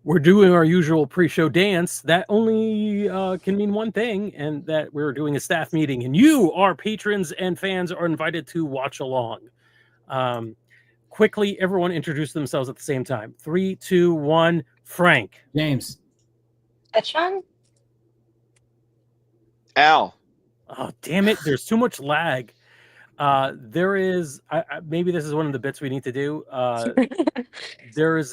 we're doing our usual pre-show dance. That only can mean one thing, and that we're doing a staff meeting, and you, our patrons and fans, are invited to watch along. Quickly, everyone introduce themselves at the same time. 3, 2, 1. Frank. James. Etchan? Al. Oh, damn it. There's too much lag. There is, maybe this is one of the bits we need to do. There's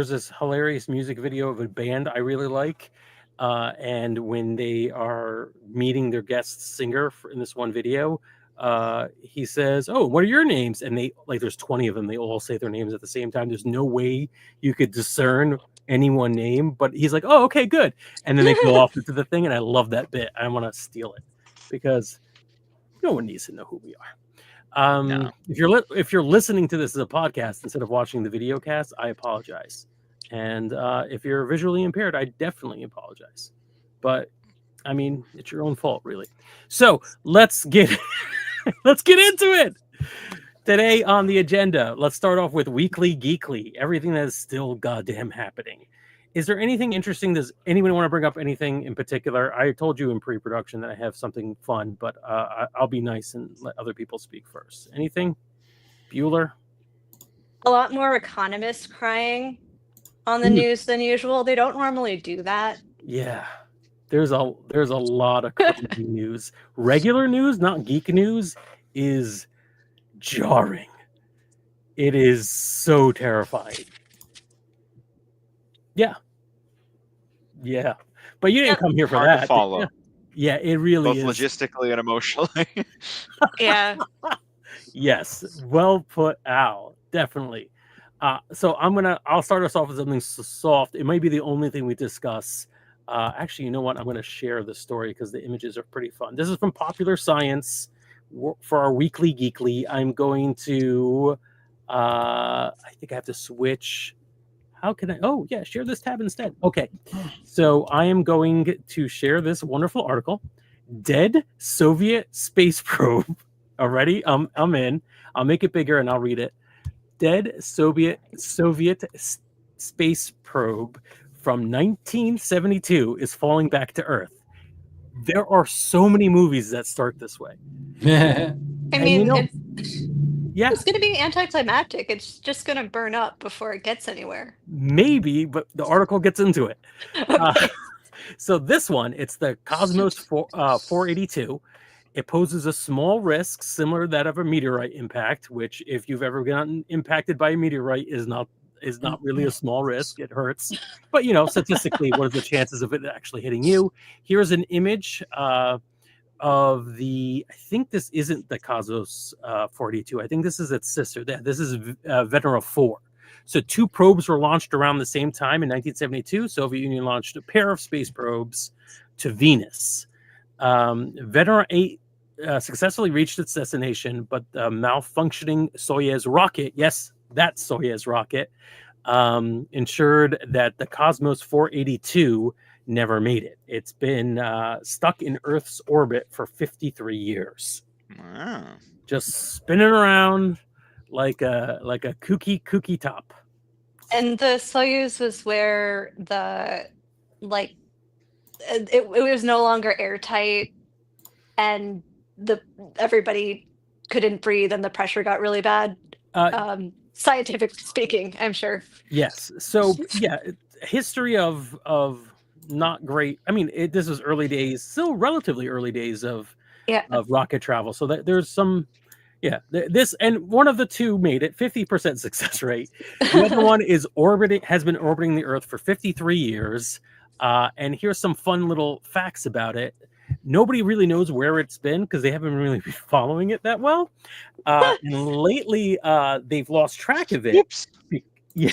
this hilarious music video of a band I really like. And when they are meeting their guest singer in this one video, he says, "Oh, what are your names?" And there's 20 of them. They all say their names at the same time. There's no way you could discern any one name, but he's like, "Oh, okay, good." And then they go off into the thing, and I love that bit. I want to steal it because no one needs to know who we are. No. If you're listening to this as a podcast instead of watching the video cast, I apologize. And if you're visually impaired, I definitely apologize. But I mean, it's your own fault, really. So let's get into it. Today on the agenda, let's start off with Weekly Geekly. Everything that is still goddamn happening. Is there anything interesting? Does anyone want to bring up anything in particular? I told you in pre-production that I have something fun, but I'll be nice and let other people speak first. Anything? Bueller? A lot more economists crying on the news than usual. They don't normally do that. Yeah. There's a lot of crazy news. Regular news, not geek news, is jarring. It is so terrifying. Yeah. But you didn't come here for Hard that. to follow. Yeah, it really Both is. logistically and emotionally. Yeah. Yes, well put, Al. Definitely. So I'll start us off with something soft. It might be the only thing we discuss. Actually, you know what? I'm going to share the story because the images are pretty fun. This is from Popular Science for our Weekly Geekly. I'm going to, I think I have to switch. How can I? Oh, yeah, share this tab instead. Okay. So I am going to share this wonderful article. Dead Soviet space probe. Already, I'm in. I'll make it bigger and I'll read it. Dead Soviet space probe from 1972 is falling back to Earth. There are so many movies that start this way. I mean, yeah, it's going to be anticlimactic. It's just going to burn up before it gets anywhere. Maybe, but the article gets into it. So this one, it's the Cosmos 482. It poses a small risk similar to that of a meteorite impact, which if you've ever gotten impacted by a meteorite is not really a small risk. It hurts. But, statistically, what are the chances of it actually hitting you? Here's an image of I think this isn't the Cosmos 482. I think this is its sister. This is Venera 4. So 2 probes were launched around the same time in 1972. Soviet Union launched a pair of space probes to Venus. Venera 8 successfully reached its destination, but the malfunctioning Soyuz rocket, yes, that Soyuz rocket, ensured that the Cosmos 482 never made it. It's been stuck in Earth's orbit for 53 years. Wow. Just spinning around like a kooky top. And the Soyuz was where it was no longer airtight, and everybody couldn't breathe, and the pressure got really bad. Scientifically speaking, I'm sure. Yes. So yeah, history of not great. I mean, this was early days, still relatively early days of rocket travel. So that there's some. Yeah, this and one of the 2 made it, 50% success rate. The other one has been orbiting the Earth for 53 years. And here's some fun little facts about it. Nobody really knows where it's been because they haven't really been following it that well. And lately, they've lost track of it. Whoops. Yeah.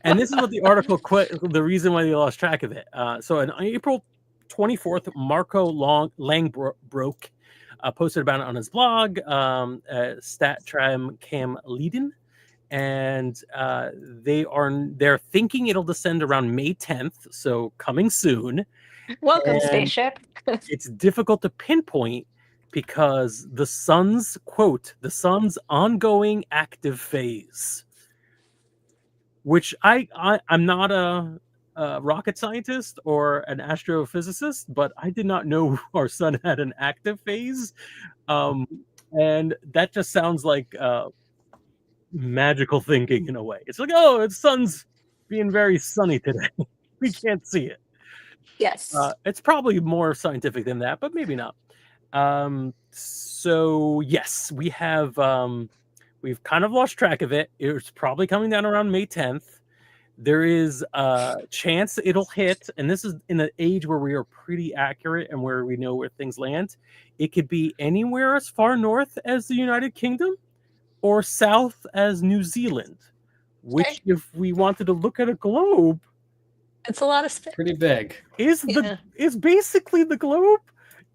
And this is what the article the reason why they lost track of it. So on April 24th, Marco Langbroek posted about it on his blog, Statram Cam Leiden, and they're thinking it'll descend around May 10th, so coming soon. Welcome, spaceship. It's difficult to pinpoint because the sun's ongoing active phase. which I'm not a rocket scientist or an astrophysicist, but I did not know our sun had an active phase. And that just sounds like magical thinking in a way. It's like, oh, the sun's being very sunny today. We can't see it. Yes. It's probably more scientific than that, but maybe not. So yes, we have we've kind of lost track of it. It's probably coming down around May 10th. There is a chance it'll hit, and this is in an age where we are pretty accurate and where we know where things land. It could be anywhere as far north as the United Kingdom or south as New Zealand, which, Okay. if we wanted to look at a globe, It's a lot of space. Pretty big. is basically the globe.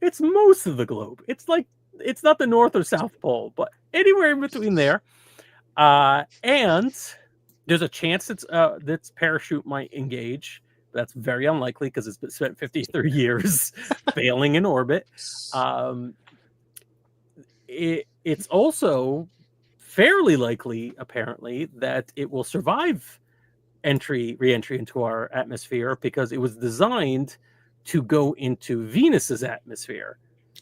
It's most of the globe. It's like, it's not the North or South Pole, but anywhere in between there. And there's a chance that parachute might engage. That's very unlikely because it's been spent 53 years failing in orbit. It's also fairly likely, apparently, that it will survive re-entry into our atmosphere because it was designed to go into Venus's atmosphere.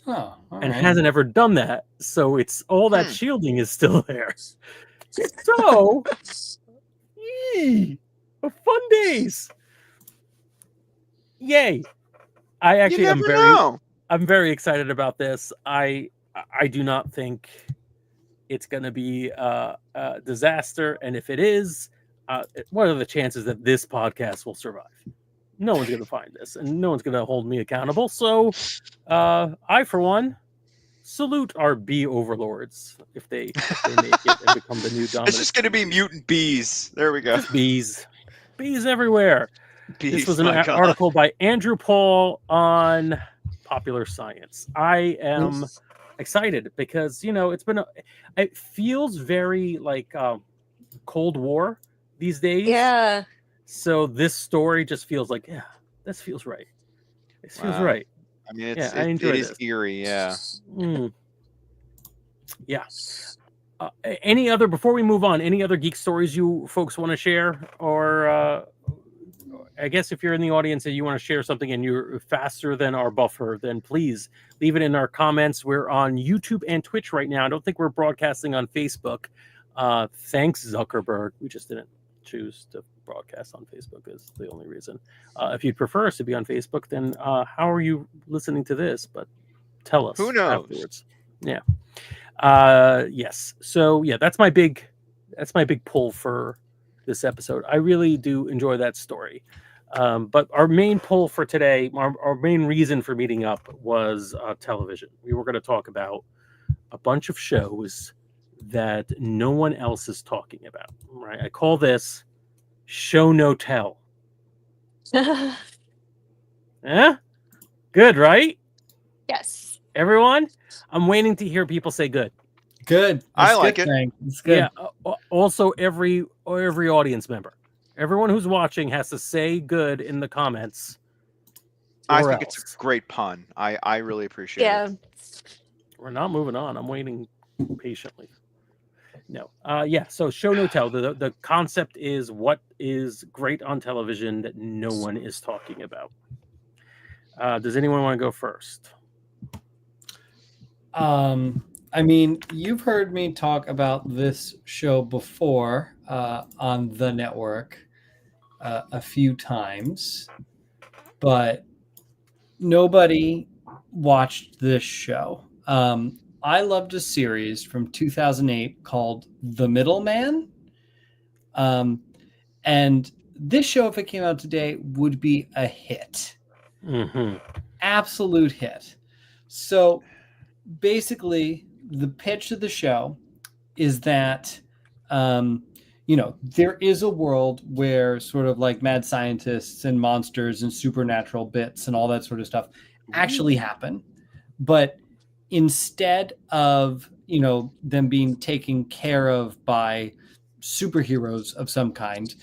Oh, and hasn't ever done that. So it's all that shielding is still there. So, fun days. Yay. I actually I'm very excited about this. I do not think it's going to be a disaster. And if it is, what are the chances that this podcast will survive? No one's going to find this, and no one's going to hold me accountable. So I, for one, salute our bee overlords if they make it and become the new dominant. It's just going to be mutant bees. There we go. Just bees everywhere. Bees, this was an article by Andrew Paul on Popular Science. I am excited because, it feels very like Cold War these days. Yeah. So this story just feels like, this feels right. This feels right. I mean, I enjoy it is this. eerie, yeah. Yeah. Before we move on, any other geek stories you folks want to share? Or I guess if you're in the audience and you want to share something and you're faster than our buffer, then please leave it in our comments. We're on YouTube and Twitch right now. I don't think we're broadcasting on Facebook. Thanks, Zuckerberg. We just didn't choose to broadcast on Facebook is the only reason. If you'd prefer us to be on Facebook, then how are you listening to this? But tell us. Who knows? Afterwards. Yeah. Yes. So yeah, that's my big pull for this episode. I really do enjoy that story. But our main pull for today, our main reason for meeting up was television. We were going to talk about a bunch of shows that no one else is talking about. Right? I call this show no tell. Good, right? Yes. Everyone, I'm waiting to hear people say good. Good. I like it. It's good. Yeah. Also, every audience member, everyone who's watching has to say good in the comments. I think it's a great pun. I really appreciate it. We're not moving on. I'm waiting patiently. No. So show no tell. The concept is what is great on television that no one is talking about. Does anyone want to go first? I mean, you've heard me talk about this show before on the network a few times, but nobody watched this show. I loved a series from 2008 called The Middleman. And this show, if it came out today, would be a hit. Mm-hmm. Absolute hit. So basically, the pitch of the show is that, there is a world where sort of like mad scientists and monsters and supernatural bits and all that sort of stuff actually happen. But instead of, them being taken care of by superheroes of some kind,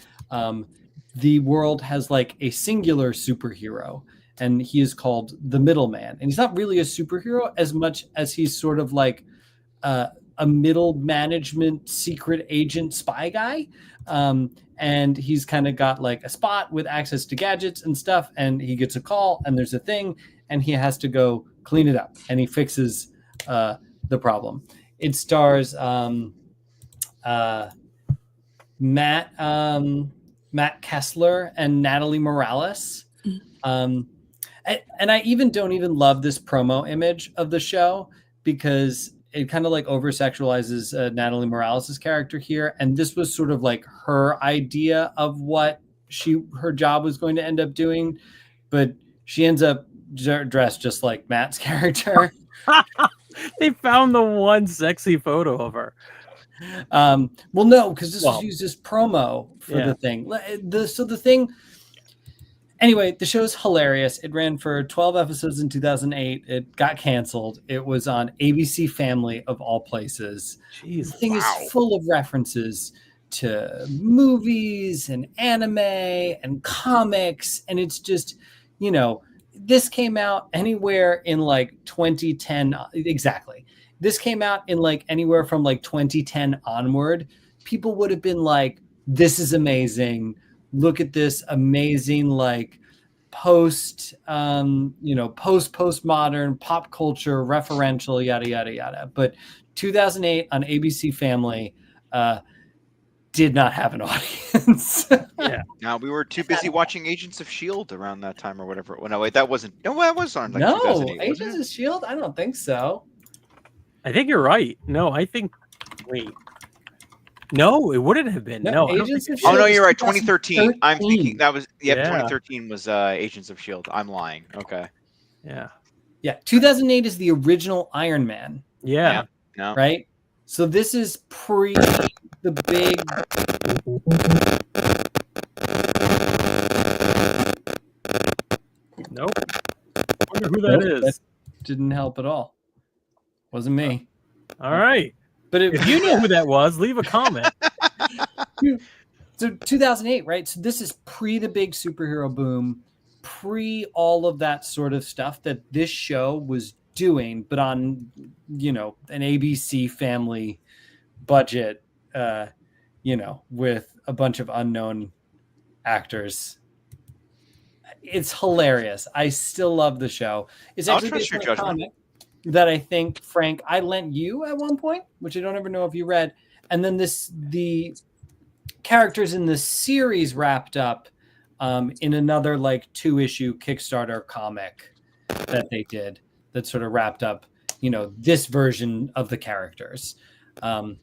the world has like a singular superhero, and he is called the Middleman. And he's not really a superhero as much as he's sort of like a middle management secret agent spy guy. And he's kind of got like a spot with access to gadgets and stuff. And he gets a call and there's a thing and he has to go clean it up. And he fixes the problem. It stars Matt Kessler and Natalie Morales. And I don't even love this promo image of the show because it kind of like over sexualizes Natalie Morales' character here. And this was sort of like her idea of what her job was going to end up doing. But she ends up dressed just like Matt's character. They found the one sexy photo of her. Well, no, because this was used as promo for the thing. The thing. Anyway, the show's hilarious. It ran for 12 episodes in 2008. It got canceled. It was on ABC Family of all places. Jeez, the thing is full of references to movies and anime and comics. And it's just, this came out anywhere in like 2010. Exactly. This came out in like anywhere from like 2010 onward. People would have been like, this is amazing. Look at this amazing, like postmodern pop culture referential, yada, yada, yada. But 2008 on ABC Family did not have an audience. Yeah. No, we were too busy watching Agents of S.H.I.E.L.D. around that time or whatever. Well, no, wait, that wasn't. No, that was on like 2008. Agents of S.H.I.E.L.D.? I don't think so. I think you're right. No, I think. Wait. No, it wouldn't have been. No. Oh no, you're right. 2013. I'm thinking that was 2013 was Agents of S.H.I.E.L.D. I'm lying. Okay. Yeah. Yeah. 2008 is the original Iron Man. Yeah. No. Right. So this is pre the big. Nope. I wonder who that is. That didn't help at all. Wasn't me. All right. But if you know who that was, leave a comment. So 2008, right? So this is pre the big superhero boom, pre all of that sort of stuff that this show was doing, but on, an ABC Family budget, with a bunch of unknown actors. It's hilarious. I still love the show. It's actually trust your judgment. Comic that I think, Frank, I lent you at one point, which I don't ever know if you read. And then the characters in the series wrapped up in another like 2-issue Kickstarter comic that they did that sort of wrapped up, this version of the characters. The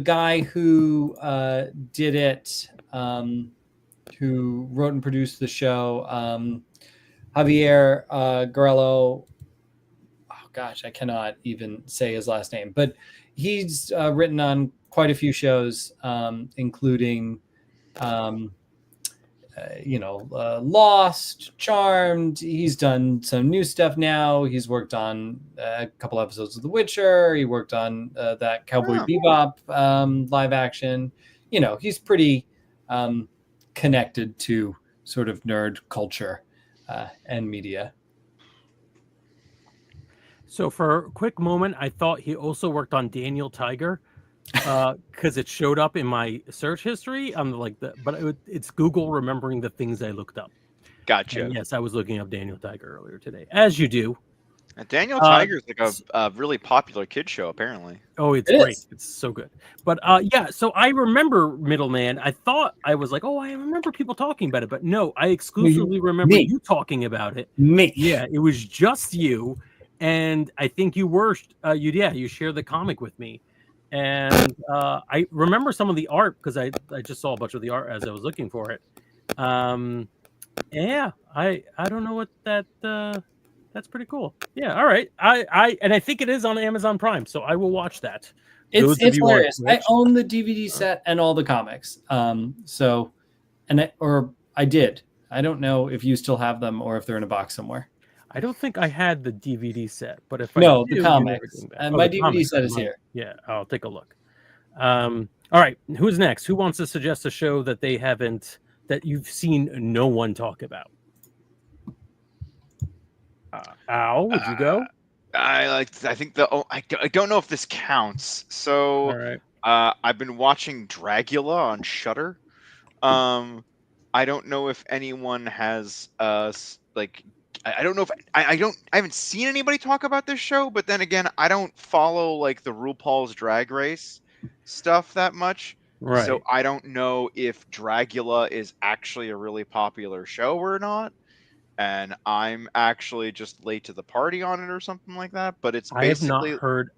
guy who did it, who wrote and produced the show, Javier Garello. Oh gosh, I cannot even say his last name, but he's written on quite a few shows, including, Lost, Charmed. He's done some new stuff now. He's worked on a couple episodes of The Witcher. He worked on that Cowboy Bebop live action. He's pretty connected to sort of nerd culture and media. So for a quick moment, I thought he also worked on Daniel Tiger because it showed up in my search history. It's Google remembering the things I looked up. Gotcha. And yes, I was looking up Daniel Tiger earlier today, as you do. And Daniel Tiger is like a really popular kid show, apparently. Oh, it's great. It's so good. But so I remember Middleman. I thought I was like, I remember people talking about it, but no, I exclusively remember you talking about it. Me. Yeah, it was just you. And I think you were, you shared the comic with me. And I remember some of the art because I just saw a bunch of the art as I was looking for it. I don't know what that, that's pretty cool. Yeah. All right. I think it is on Amazon Prime, so I will watch that. It's hilarious. I own the DVD set and all the comics. I did. I don't know if you still have them or if they're in a box somewhere. I don't think I had the DVD set, but if the comics. And my DVD set is here. Yeah, I'll take a look. All right, who's next? Who wants to suggest a show that that you've seen no one talk about? Al, would you go? I think I don't know if this counts. So All right. I've been watching Dragula on Shudder. I don't know if anyone has like I don't know if I haven't seen anybody talk about this show, but then again, I don't follow like the RuPaul's Drag Race stuff that much. So Right. I don't know if Dragula is actually a really popular show or not. And I'm actually just late to the party on it or something like that. But it's I have not basically heard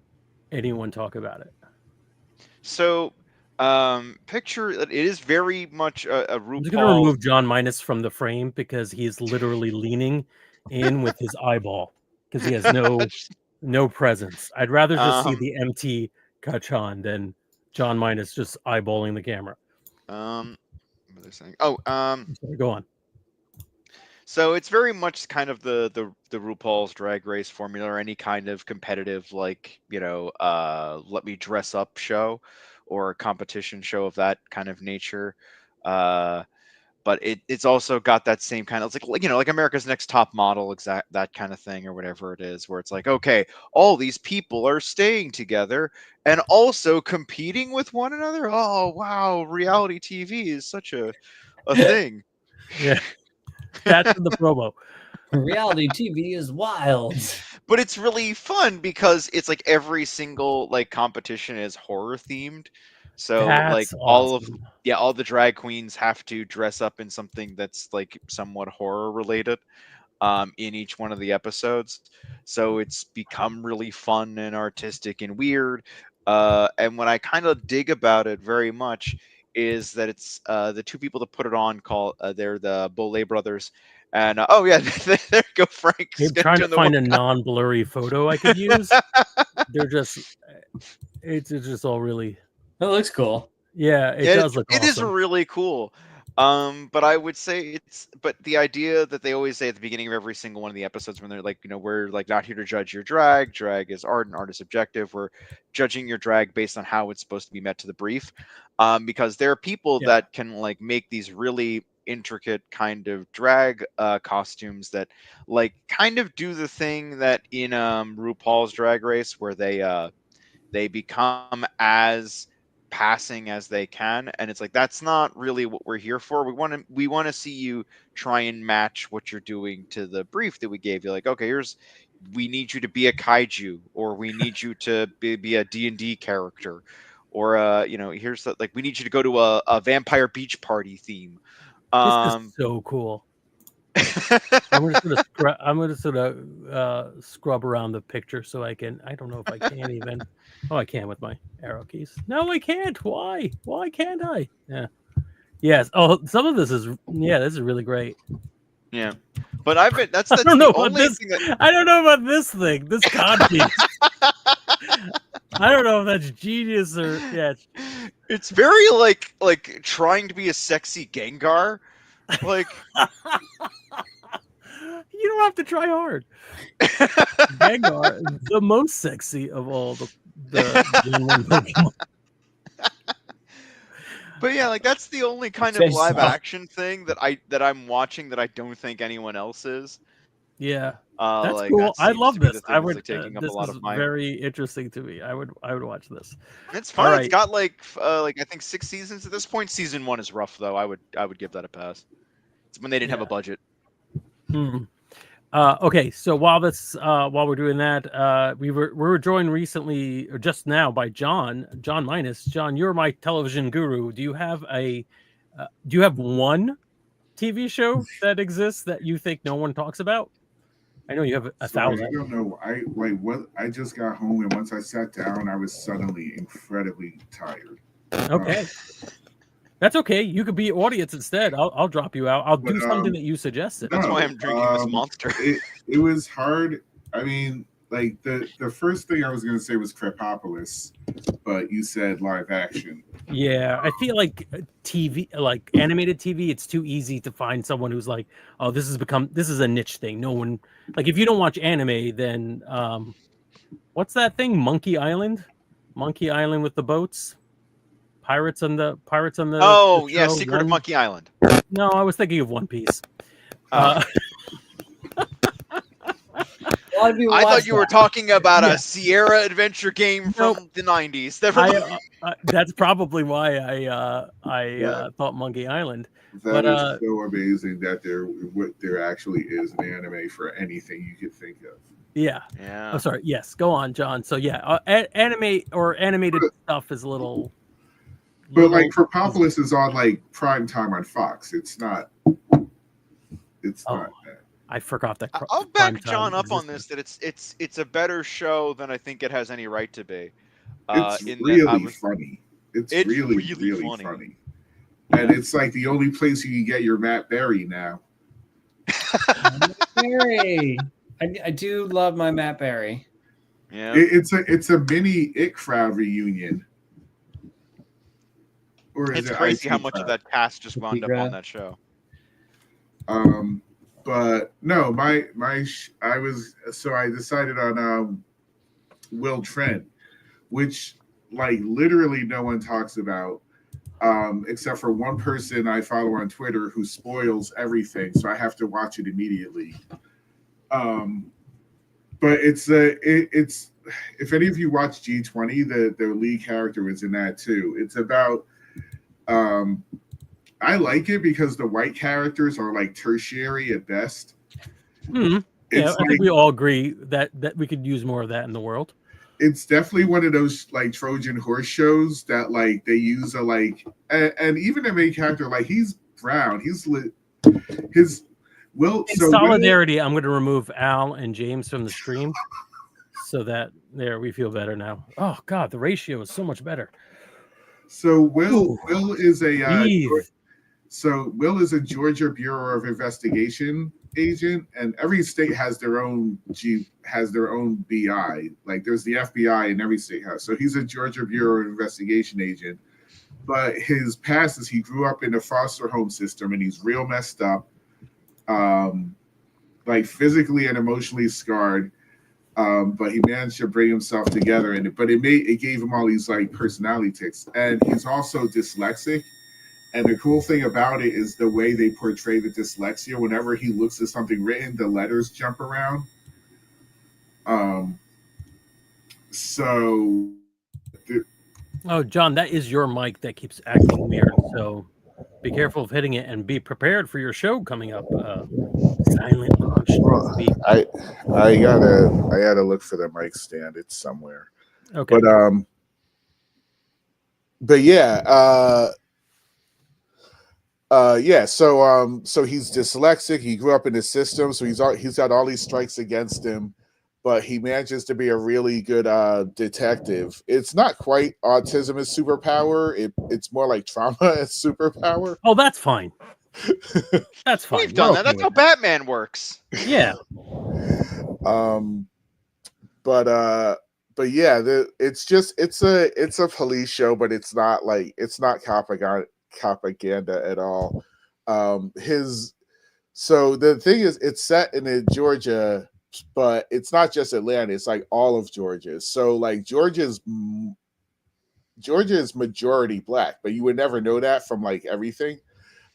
anyone talk about it. so picture it is very much a I'm just gonna RuPaul. remove John Minus from the frame because he is literally leaning in with his eyeball because he has no presence. I'd rather just see um the empty Kachan than John Minus just eyeballing the camera. what are they saying? Oh, Sorry, go on. so it's very much kind of the RuPaul's Drag Race formula, or any kind of competitive, like, let me dress up show or a competition show of that kind of nature. Uh, but it's also got that same kind of, it's like like America's Next Top Model, exact that kind of thing, or whatever it is, where it's like, okay, all these people are staying together and also competing with one another. Oh wow, reality TV is such a thing. Yeah, that's in the promo. Reality TV is wild. But it's really fun because it's like every single like competition is horror themed. So like That's awesome. all the drag queens have to dress up in something that's like somewhat horror related in each one of the episodes. So it's become really fun and artistic and weird. And what I kind of dig about it very much is that it's the two people that put it on called they're the Bollet brothers. And oh yeah, there you go, Frank. I'm trying to find a non-blurry photo I could use. They're just, it's just all really. That looks cool. Yeah, it does look awesome. It is really cool. But I would say but the idea that they always say at the beginning of every single one of the episodes, when they're like, we're like not here to judge your drag. Drag is art and art is subjective. We're judging your drag based on how it's supposed to be met to the brief. Because there are people that can like make these really intricate kind of drag costumes that like kind of do the thing that in RuPaul's Drag Race, where they become as passing as they can, and it's like, that's not really what we're here for. We want to see you try and match what you're doing to the brief that we gave you. Like, okay, we need you to be a kaiju, or we need you to be a D&D character, or here's the, like, we need you to go to a vampire beach party theme. This is so cool. I'm gonna sort of scrub around the picture so I can. I don't know if I can even. Oh, I can with my arrow keys. No, I can't. Why? Why can't I? Yeah. Yes. Oh, some of this is. Yeah, this is really great. Yeah, but that's I don't know the only about this. thing that... I don't know about this thing. This codpiece. I don't know if that's genius or It's very like trying to be a sexy Gengar. Like, you don't have to try hard. Gengar is the most sexy of all the Pokemon. But yeah, like that's the only kind of live action thing that I'm watching that I don't think anyone else is. Yeah, that's cool. That I love this. I would. Like, taking up this a lot is of my... very interesting to me. I would watch this. It's fun. Right. It's got like I think 6 seasons at this point. Season 1 is rough though. I would give that a pass. It's when they didn't have a budget. Okay, so while we're doing that, we were joined recently, or just now, by John Minus. John, you're my television guru. Do you have one TV show that exists that you think no one talks about? I know you have 1,000. I don't know. I just got home, and once I sat down, I was suddenly incredibly tired. Okay. That's okay. You could be audience instead. I'll drop you out. I'll do something that you suggested. That's why I'm drinking this monster. It was hard. I mean, like the first thing I was going to say was Crepopolis, but you said live action. Yeah, I feel like TV, like animated TV, it's too easy to find someone who's like, oh, this is a niche thing. No one, like, if you don't watch anime, then what's that thing? Monkey Island with the boats. Pirates on the Oh, the yeah, show. Secret of Monkey Island. No, I was thinking of One Piece. lot of people I watch thought you were that. talking about Yeah. a Sierra adventure game Nope. from the 90s. Never mind. That's probably why I thought Monkey Island. That is so amazing that there actually is an anime for anything you could think of. Yeah. Yeah. I'm sorry. Yes. Go on, John. So yeah, anime or animated stuff is a little. But like Propolis is on like prime time on Fox. It's not. It's not that. I forgot that. I'll back John up on this. That it's a better show than I think it has any right to be. It's really funny. It's really funny. And it's like the only place you can get your Matt Berry now. Berry. I do love my Matt Berry. Yeah. It's a mini It Crowd reunion. Or is it's it crazy IT how much Crowd? of that cast just wound up on that show. But no, I decided on Will Trent, which like literally no one talks about, except for one person I follow on Twitter who spoils everything, so I have to watch it immediately. But it's if any of you watch G20, the lead character is in that too. It's about I like it because the white characters are like tertiary at best. Yeah, I think we all agree that we could use more of that in the world. It's definitely one of those like Trojan horse shows that like they use and even the main character, like he's brown. He's Will. In solidarity, I'm going to remove Al and James from the stream so that we feel better now. Oh God, the ratio is so much better. So Will is Will is a Georgia Bureau of Investigation agent, and every state has their own BI. Like there's the FBI and every state has. So he's a Georgia Bureau of Investigation agent. But his past is he grew up in a foster home system and he's real messed up, like physically and emotionally scarred. But he managed to bring himself together, but it gave him all these like personality tics, and he's also dyslexic. And the cool thing about it is the way they portray the dyslexia. Whenever he looks at something written, the letters jump around. Oh, John, that is your mic that keeps acting weird. So be careful of hitting it and be prepared for your show coming up. Silent launch. I gotta look for the mic stand. It's somewhere. Okay. But yeah. So he's dyslexic. He grew up in the system, so he's got all these strikes against him, but he manages to be a really good detective. It's not quite autism as superpower. It's more like trauma as superpower. Oh, that's fine. That's fine. We've done that. That's how Batman works. Yeah. But yeah, it's a police show, but it's not propaganda at all. So the thing is, it's set in Georgia, but it's not just Atlanta, it's like all of Georgia. So like Georgia is majority black, but you would never know that from like everything.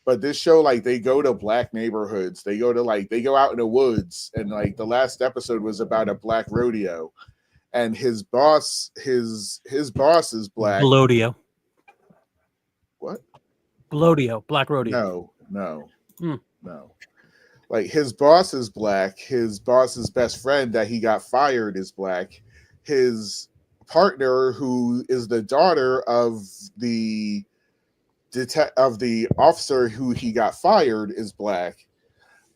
But this show, like they go to black neighborhoods, they go out in the woods, and like the last episode was about a black rodeo, and his boss is black. Blodio. What? Blodio, black rodeo. No. Like his boss is black. His boss's best friend that he got fired is black. His partner, who is the daughter of the officer who he got fired, is black.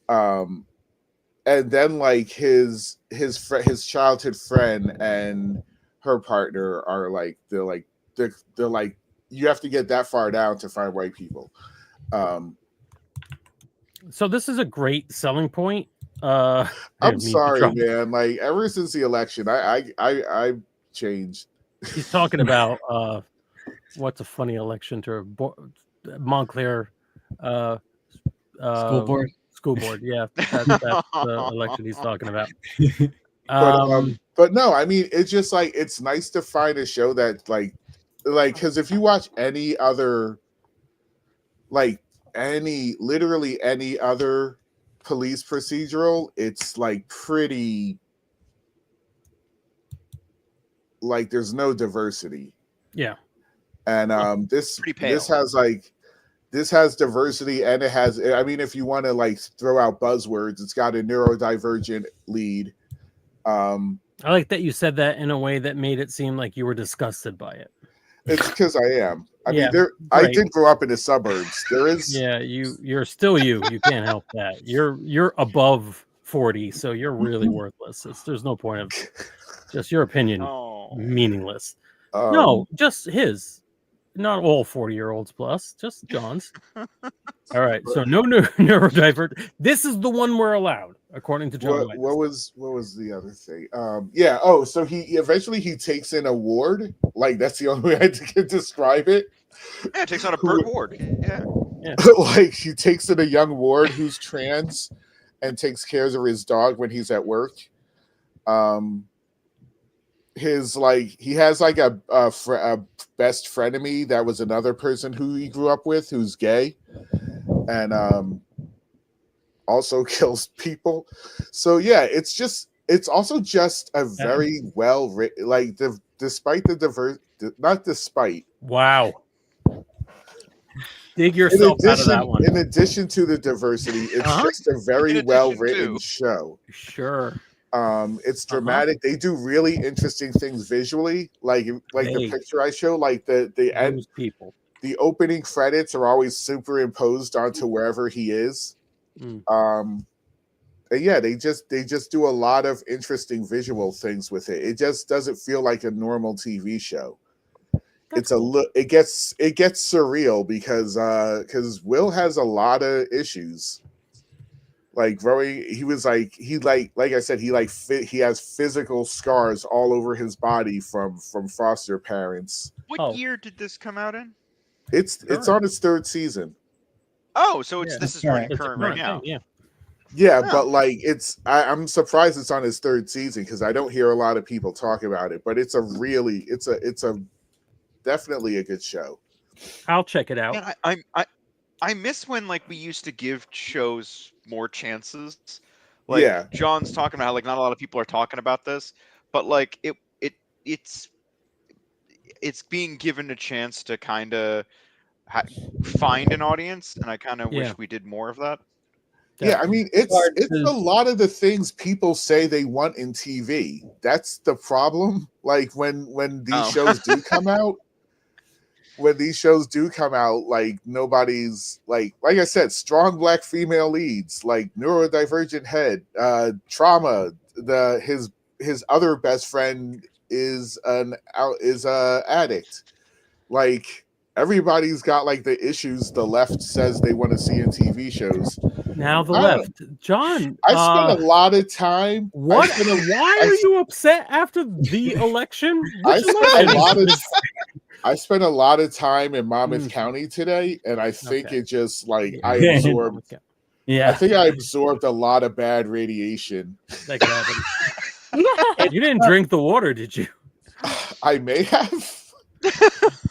And then like his childhood friend and her partner are like they're like you have to get that far down to find white people. So this is a great selling point. I'm sorry, man. Like ever since the election, I changed. He's talking about what's a funny election to Montclair School board. School board, yeah, that's the election he's talking about. But no, I mean it's just like it's nice to find a show that like because if you watch any other literally any other police procedural, it's like pretty like there's no diversity. Yeah. And this Pretty pale. this has diversity, and it has, I mean, if you want to like throw out buzzwords, it's got a neurodivergent lead. I like that you said that in a way that made it seem like you were disgusted by it. It's because I am. I Yeah, mean, I right. did grow up in the suburbs. There is. Yeah, you're still you. You can't help that. You're above 40, so you're really worthless. There's no point of just your opinion meaningless. No, just his. Not all 40-year-olds plus, just John's. All right, so no neurodivergent. This is the one we're allowed, according to John. What was the other thing? Yeah. Oh, so he eventually takes an award. Like that's the only way I can describe it. Yeah, it takes on a Burt Ward. Yeah. Like he takes in a young ward who's trans and takes care of his dog when he's at work. His like he has like a best frenemy that was another person who he grew up with who's gay, and also kills people. So yeah, it's also just a very well written, like despite the not despite. Wow. Dig yourself out of that one. In addition to the diversity, it's just a very well written show. Sure. It's dramatic. They do really interesting things visually, like the picture I show, like the end people. The opening credits are always superimposed onto wherever he is. And yeah, they just do a lot of interesting visual things with it. It just doesn't feel like a normal TV show. It gets surreal because Will has a lot of issues. Like growing, he I said, he has physical scars all over his body from foster parents. What year did this come out in? It's on its third season. Oh, so this is running current right now. Yeah, but like I'm surprised it's on its third season because I don't hear a lot of people talk about it. But it's a definitely a good show. I'll check it out. Man, I miss when like we used to give shows more chances. Like John's talking about how like not a lot of people are talking about this, but like it's being given a chance to kind of find an audience, and I kind of wish we did more of that. Yeah, I mean it's a lot of the things people say they want in TV. That's the problem. Like when these shows do come out. When these shows do come out, like nobody's like I said, strong black female leads, like neurodivergent head, trauma. His other best friend is a addict. Like everybody's got like the issues the left says they want to see in TV shows. Now the left, John. I spent a lot of time. Why are you upset after the election? I spent a lot of time in Monmouth County today, and I think it just like I absorbed. I think I absorbed a lot of bad radiation. You didn't drink the water, did you? I may have.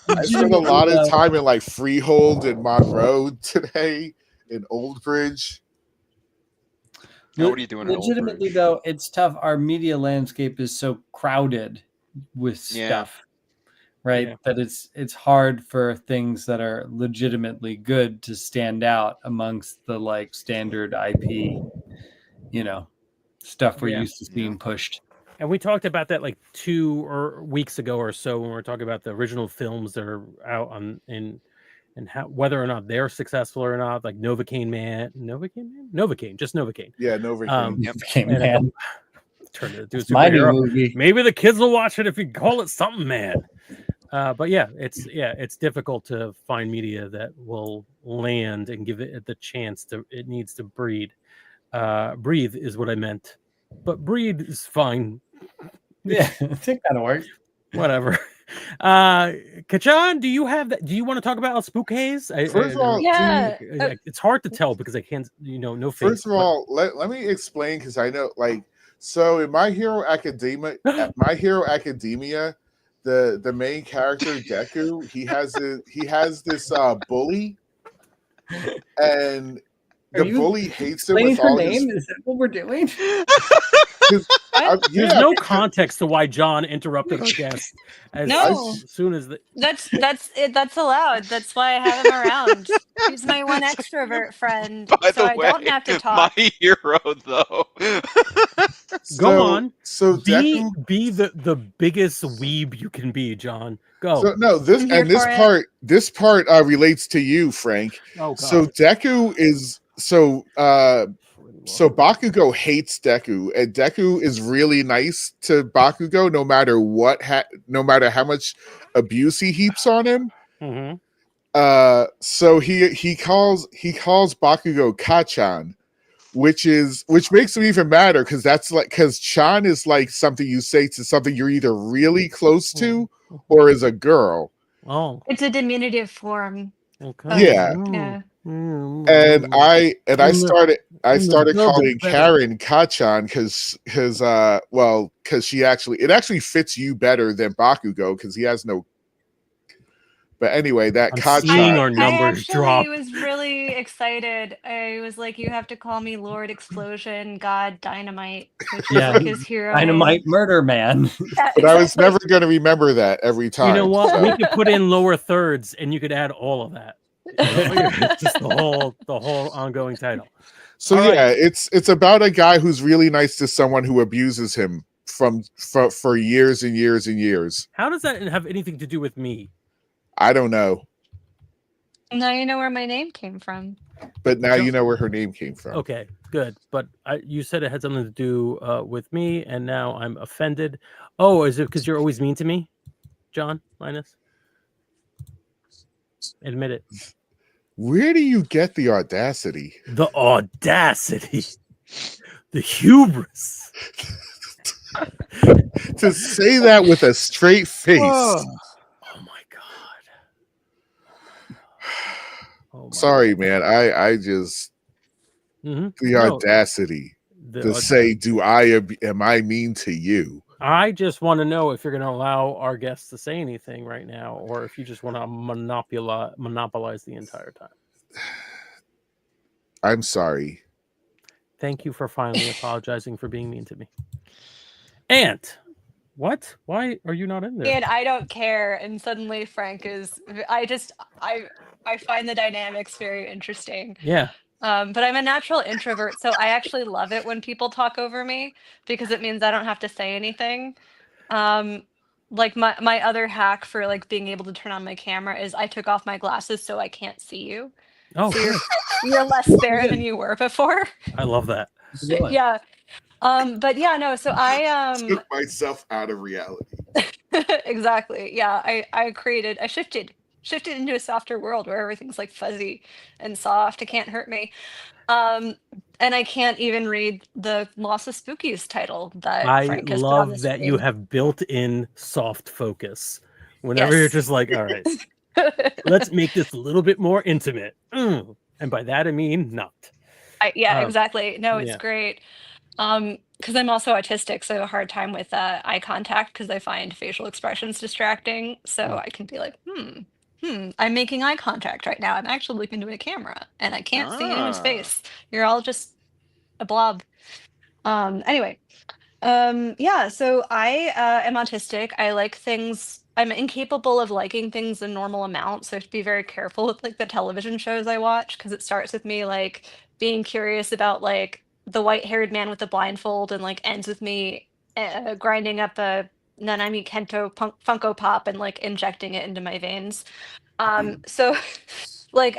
I spent a lot of time in like Freehold and Monroe today, in Old Bridge. Now, what are you doing? Legitimately, though, it's tough. Our media landscape is so crowded with stuff. Right, that it's hard for things that are legitimately good to stand out amongst the like standard IP, stuff we're used to seeing pushed. And we talked about that like 2 weeks ago or so when we were talking about the original films that are out on and how whether or not they're successful or not, like Novocaine, just Novocaine. Yeah, Novocaine. Novocaine Man. Turn it into a superhero. Movie. Maybe the kids will watch it if you call it something, man. But it's difficult to find media that will land and give it the chance to. It needs to breathe. Breathe is what I meant, but breathe is fine. Yeah, I think that'll work. Whatever. Kachan, do you have that? Do you want to talk about El Spook Haze? First of all, it's hard to tell because I can't. No face. First of all, let me explain because I know like so in My Hero Academia. The main character Deku, he has this bully, and the bully hates him Explaining with her all name? his. Is that what we're doing? What? There's Yeah, no context to why John interrupted our guest as No. soon as the. That's allowed. That's why I have him around. He's my one extrovert friend, By so the I way, don't have to my talk. hero though. Go on. So Be Deku. the biggest weeb you can be, John. Go. So no, I'm here for it. this part relates to you, Frank. Oh, God. So Deku is so Bakugo hates Deku, and Deku is really nice to Bakugo no matter no matter how much abuse he heaps on him. Mm-hmm. So he calls Bakugo Kachan, which makes him even madder because Chan is like something you say to something you're either really close to or is a girl. Oh, It's a diminutive form. okay. Yeah. Yeah. And I started calling Karen Kachan because it actually fits you better than Bakugo because he has no. But anyway, that I'm Kachan. seeing our I numbers drop. actually was really excited. I was like, you have to call me Lord Explosion, God Dynamite, which is like his hero name. Dynamite Murder Man. Yeah, But I was exactly. never going to remember that every time. You know what? so- We could put in lower thirds, and you could add all of that. Just the whole ongoing title. So All yeah, right. it's about a guy who's really nice to someone who abuses him for years and years and years. How does that have anything to do with me? I don't know, Now you know where my name came from. but now you know where her name came from. Okay, good. But you said it had something to do with me, and now I'm offended. Oh, is it because you're always mean to me, John? Linus? Admit it. Where do you get the audacity? The audacity. The hubris. To say that with a straight face. Oh my God. Oh my Sorry, man. I just the audacity to say, am I mean to you? I just want to know if you're going to allow our guests to say anything right now, or if you just want to monopolize the entire time. I'm sorry. Thank you for finally apologizing for being mean to me. Ant, what? Why are you not in there? And I don't care. And suddenly Frank is. I find the dynamics very interesting. Yeah. But I'm a natural introvert, so I actually love it when people talk over me because it means I don't have to say anything. Like my other hack for like being able to turn on my camera is I took off my glasses so I can't see you. Oh, so you're less there than you were before. I love that. Yeah. But yeah, no. So I took myself out of reality. Exactly. Yeah. I shifted into a softer world where everything's like fuzzy and soft. It can't hurt me. And I can't even read the Lost of Spookies title that Frank has put on the love that screen. you have built-in soft focus. Whenever you're just like, all right, let's make this a little bit more intimate. And by that I mean not. Exactly. No, it's great. Because I'm also autistic, so I have a hard time with eye contact because I find facial expressions distracting. So I can be like, I'm making eye contact right now. I'm actually looking into a camera and I can't see anyone's face. You're all just a blob. Anyway, yeah, so I am autistic. I like things. I'm incapable of liking things in normal amounts, so I have to be very careful with like the television shows I watch because it starts with me like being curious about like the white-haired man with the blindfold and like ends with me grinding up a Nanami Kento Funko Pop and like injecting it into my veins. So like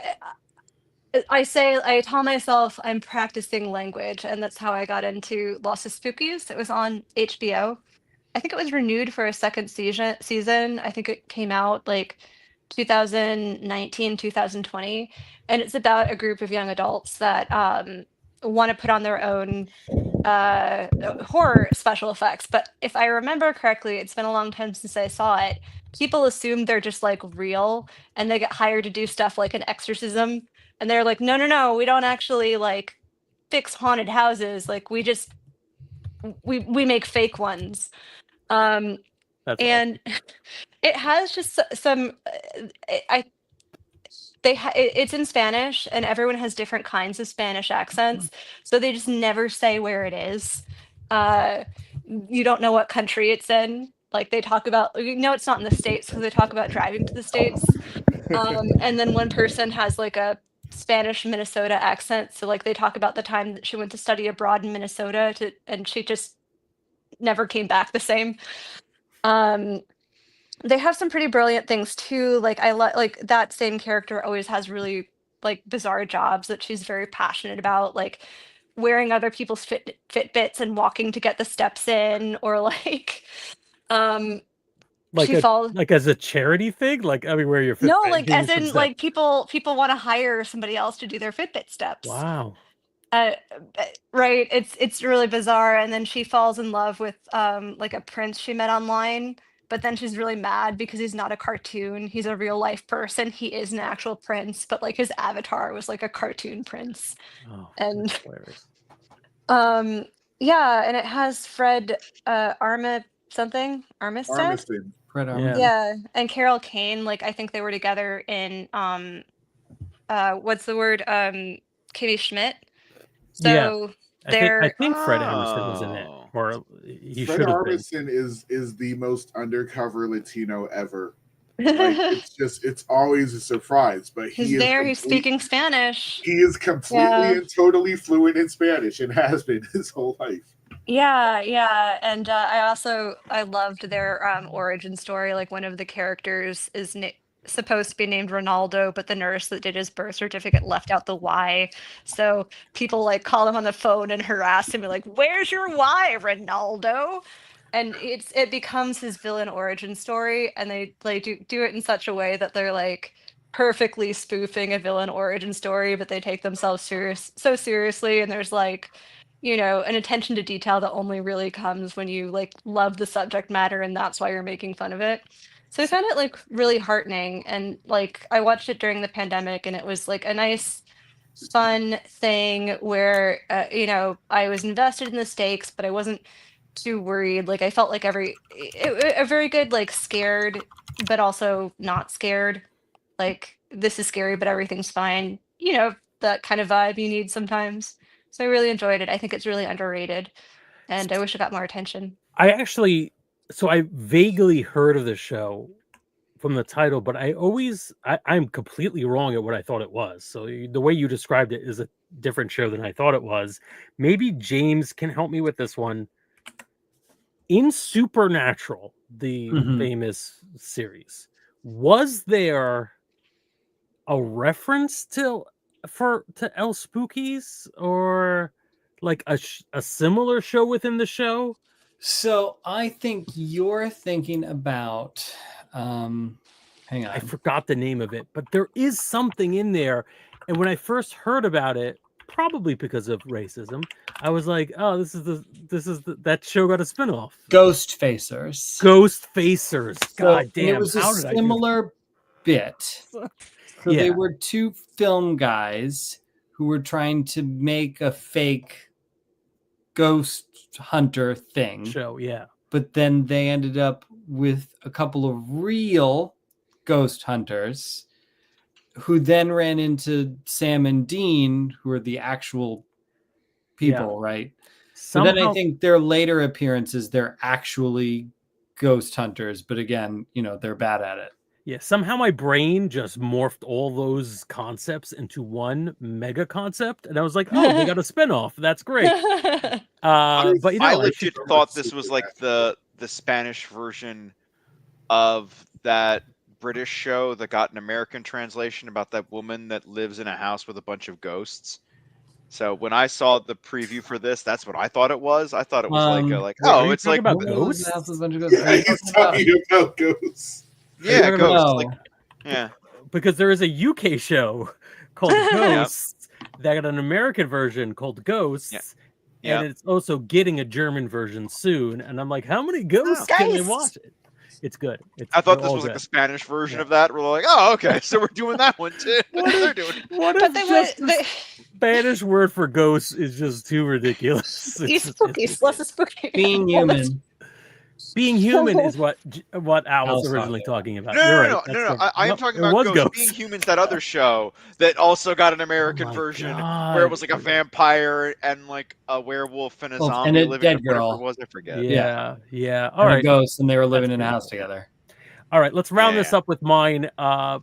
I tell myself I'm practicing language, and that's how I got into Lost of Spookies. It was on HBO. I think it was renewed for a second season. I think it came out like 2019, 2020. And it's about a group of young adults that want to put on their own horror special effects. But if I remember correctly, it's been a long time since I saw it. People assume they're just like real and they get hired to do stuff like an exorcism. And they're like, no, we don't actually like fix haunted houses. Like we just we make fake ones. And awesome. it has just some it's in Spanish, and everyone has different kinds of Spanish accents, so they just never say where it is. You don't know what country it's in. Like they talk about, it's not in the States because they talk about driving to the States. And then one person has like a Spanish Minnesota accent, so like they talk about the time that she went to study abroad in Minnesota and she just never came back the same. They have some pretty brilliant things too. Like like that same character always has really like bizarre jobs that she's very passionate about, like wearing other people's Fitbits and walking to get the steps in, or like like she falls. like as a charity thing. Like I mean, where your Fitbit, No, like give you as some in steps. like people want to hire somebody else to do their Fitbit steps. Wow. Right. It's really bizarre. And then she falls in love with like a prince she met online, but then she's really mad because he's not a cartoon. He's a real life person. He is an actual prince, but like his avatar was like a cartoon prince. Oh, And that's hilarious. yeah, and it has Fred Armstead. Armiston. Fred Yeah. Armisen. Yeah, and Carol Kane, like I think they were together in what's the word? Kimmy Schmidt. Yeah. So I they're think Fred Armisen was in it, Oh. or he Fred should have been. Armisen is the most undercover Latino ever. Like it's always a surprise, but he's there, he's speaking Spanish. He is completely and totally fluent in Spanish and has been his whole life. Yeah, and I loved their origin story. Like one of the characters is supposed to be named Ronaldo, but the nurse that did his birth certificate left out the Y. So people like call him on the phone and harass him, be like, "Where's your Y, Ronaldo?" And it becomes his villain origin story, and they like do it in such a way that they're like perfectly spoofing a villain origin story, but they take themselves so seriously, and there's like an attention to detail that only really comes when you like love the subject matter, and that's why you're making fun of it. So I found it like really heartening, and like I watched it during the pandemic, and it was like a nice fun thing where I was invested in the stakes, but I wasn't too worried. Like I felt like a very good like scared but also not scared, like this is scary but everything's fine, that kind of vibe you need sometimes. So I really enjoyed it. I think it's really underrated, and I wish it got more attention. I vaguely heard of the show from the title, but I'm completely wrong at what I thought it was. So the way you described it is a different show than I thought it was. Maybe James can help me with this one. In Supernatural, the famous series, was there a reference to El Spookies, or like a similar show within the show? So I think you're thinking about hang on. I forgot the name of it, but there is something in there. And when I first heard about it, probably because of racism, I was like, "Oh, that show got a spinoff." Ghost Facers. God damn! It was a similar bit. So they were two film guys who were trying to make a fake ghost hunter thing show, but then they ended up with a couple of real ghost hunters who then ran into Sam and Dean, who are the actual people, right? But then I think their later appearances, they're actually ghost hunters, but again, they're bad at it. Yeah, somehow my brain just morphed all those concepts into one mega concept, and I was like, "Oh, they got a spinoff. That's great." But I legit thought this was like the Spanish version of that British show that got an American translation about that woman that lives in a house with a bunch of ghosts. So when I saw the preview for this, that's what I thought it was. I thought it was it's like about ghosts. He's talking about ghosts. Yeah, ghosts. Yeah, because there is a UK show called Ghosts that got an American version called Ghosts, and it's also getting a German version soon. And I'm like, how many ghosts can they watch it? It's good. I thought this was like the Spanish version of that. We're like, oh, okay, so we're doing that one too. They're doing. What if the Spanish word for ghosts is just too ridiculous? Spooky. Being human. Being human is what Al was Al's originally talking talking about. No, You're no, right. no, no, That's no. I am nope, talking it about was Ghost. Being Humans, that other show that also got an American my version God. where it was like a vampire and like a werewolf and a Well, zombie and a living dead in whatever girl. it was. I forget. Yeah. All And a right. ghost, and they were living That's in a good. house together. All right, let's round this Yeah. up with mine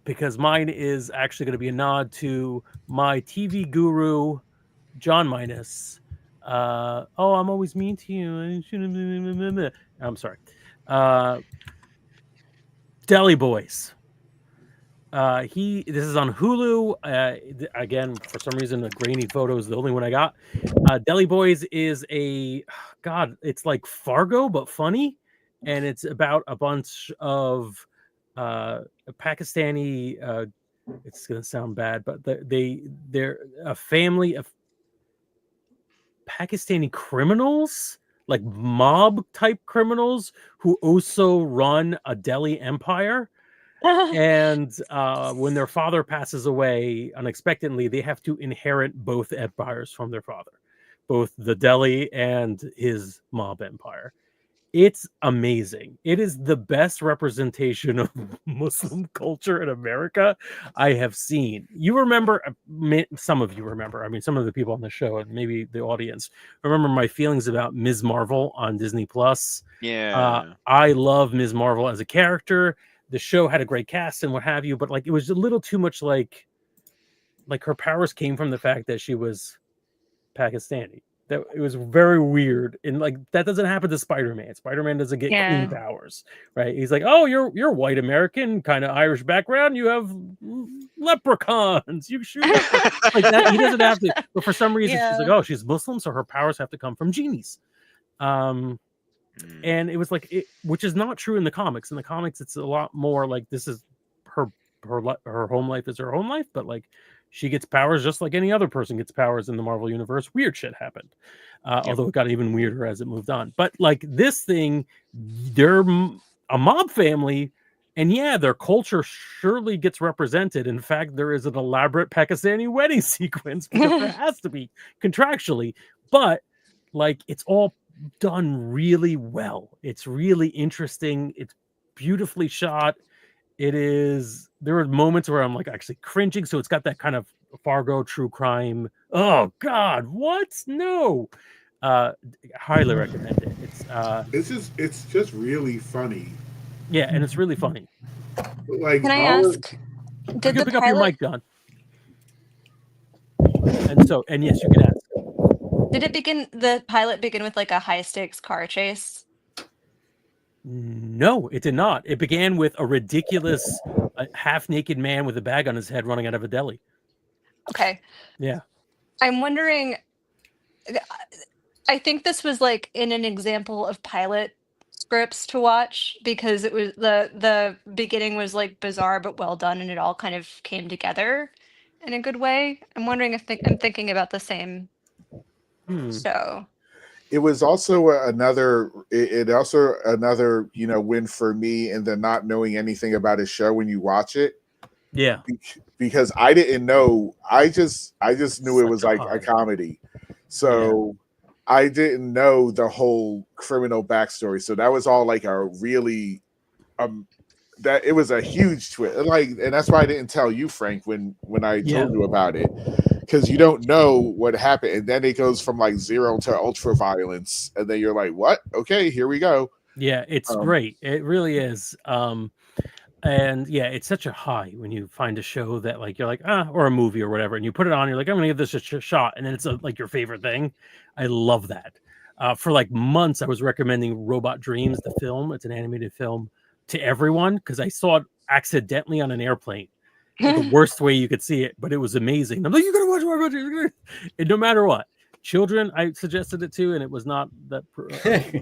because mine is actually going to be a nod to my TV guru, John Minus. Oh, I'm always mean to you. I'm sorry. Deli Boys. This is on Hulu. Again, for some reason, the grainy photo is the only one I got. Deli Boys is it's like Fargo but funny, and it's about a bunch of Pakistani. It's gonna sound bad, but they're a family of Pakistani criminals, like mob type criminals, who also run a deli empire. And when their father passes away unexpectedly, they have to inherit both empires from their father, both the deli and his mob empire. It's amazing. It is the best representation of Muslim culture in America I have seen. You remember, some of you remember, I mean, some of the people on the show and maybe the audience remember my feelings about Ms. Marvel on Disney Plus. Yeah. I love Ms. Marvel as a character. The show had a great cast and what have you, but like it was a little too much like her powers came from the fact that she was Pakistani. That it was very weird, and like that doesn't happen to Spider-Man. Spider-Man doesn't get clean powers, right? He's like, oh, you're white American, kind of Irish background. You have leprechauns. You shoot like that. He doesn't have to, but for some reason she's like, oh, she's Muslim, so her powers have to come from genies. And it was like which is not true in the comics. In the comics, it's a lot more like this is her home life is her home life, but like she gets powers just like any other person gets powers in the Marvel universe. Weird shit happened, although it got even weirder as it moved on. But like this thing, they're a mob family, and yeah, their culture surely gets represented. In fact, there is an elaborate Pakistani wedding sequence because there has to be contractually, but like it's all done really well. It's really interesting. It's beautifully shot. There are moments where I'm like actually cringing. So it's got that kind of Fargo true crime. Oh God, what? No. Highly recommend it. It's just really funny. Yeah, and it's really funny. Like, can I ask? Did you the pick up your pilot? mic, John? And yes, you can ask. Did the pilot begin with like a high stakes car chase? No, it did not. It began with a ridiculous half-naked man with a bag on his head running out of a deli. Okay. Yeah. I'm wondering, I think this was like in an example of pilot scripts to watch because it was the beginning was like bizarre but well done and it all kind of came together in a good way. I'm wondering if I'm thinking about the same show. It was also another win for me in the not knowing anything about a show when you watch it. Yeah, because I didn't know. I just knew it was like a comedy, so I didn't know the whole criminal backstory. So that was all like a really that it was a huge twist. And that's why I didn't tell you, Frank, when I told you about it. Because you don't know what happened, and then it goes from like 0 to ultra violence, and then you're like, "What? Okay, here we go." Yeah, it's great. It really is. And yeah, it's such a high when you find a show that like you're like or a movie or whatever, and you put it on. You're like, I'm gonna give this a shot, and then it's like your favorite thing. I love that. For like months, I was recommending Robot Dreams, the film. It's an animated film to everyone because I saw it accidentally on an airplane. The worst way you could see it, but it was amazing. I'm like, you gotta watch Robot Dreams, and no matter what, children, I suggested it to, and it was not that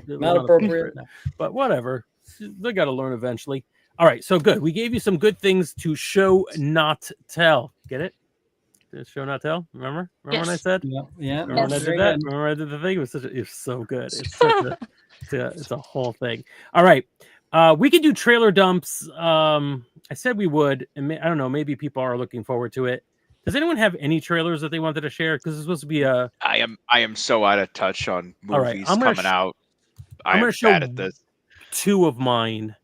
not appropriate. but whatever, they got to learn eventually. All right, so good. We gave you some good things to show, not tell. Get it? Show, not tell. Remember when I said? Yeah. Remember when I did that? Remember I did the thing? It's so good. It's a whole thing. All right. We can do trailer dumps. I said we would, and I don't know. Maybe people are looking forward to it. Does anyone have any trailers that they wanted to share? Because it's supposed to be a. I am so out of touch on movies right, coming out. I'm going to show bad at this. two of mine.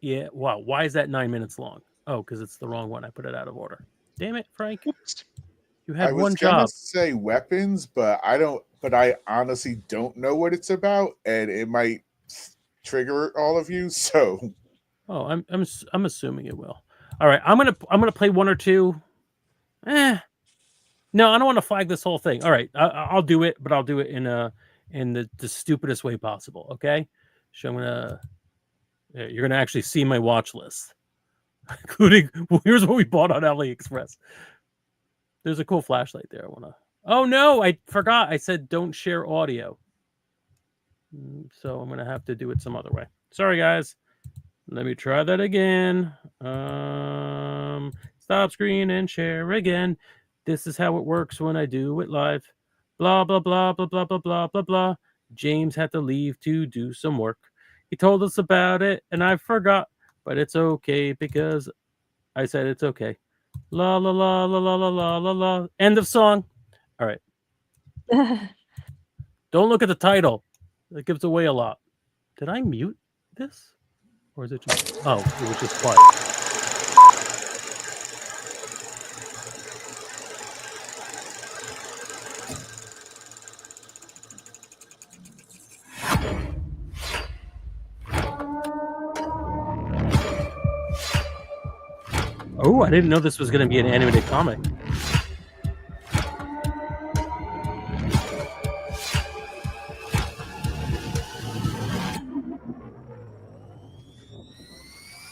Yeah. Wow. Why is that 9 minutes long? Oh, because it's the wrong one. I put it out of order. Damn it, Frank. Oops. You had I one was gonna job. say weapons, but I don't. But I honestly don't know what it's about, and it might trigger all of you. So, Oh, I'm assuming it will. All right, I'm gonna play one or two. No, I don't want to flag this whole thing. All right, I'll do it, but I'll do it in the stupidest way possible. Okay, so you're gonna actually see my watch list, including here's what we bought on AliExpress. There's a cool flashlight there. I wanna. Oh no, I forgot. I said don't share audio. So I'm gonna have to do it some other way. Sorry, guys. Let me try that again. Stop screen and share again. This is how it works when I do it live. Blah, blah, blah, blah, blah, blah, blah, blah, blah. James had to leave to do some work. He told us about it, and I forgot, but it's okay because I said it's okay. La, la, la, la, la, la, la, la, la. End of song. All right. Don't look at the title. It gives away a lot. Did I mute this? Or is it just... Oh, it was just quiet. Oh, I didn't know this was going to be an animated comic.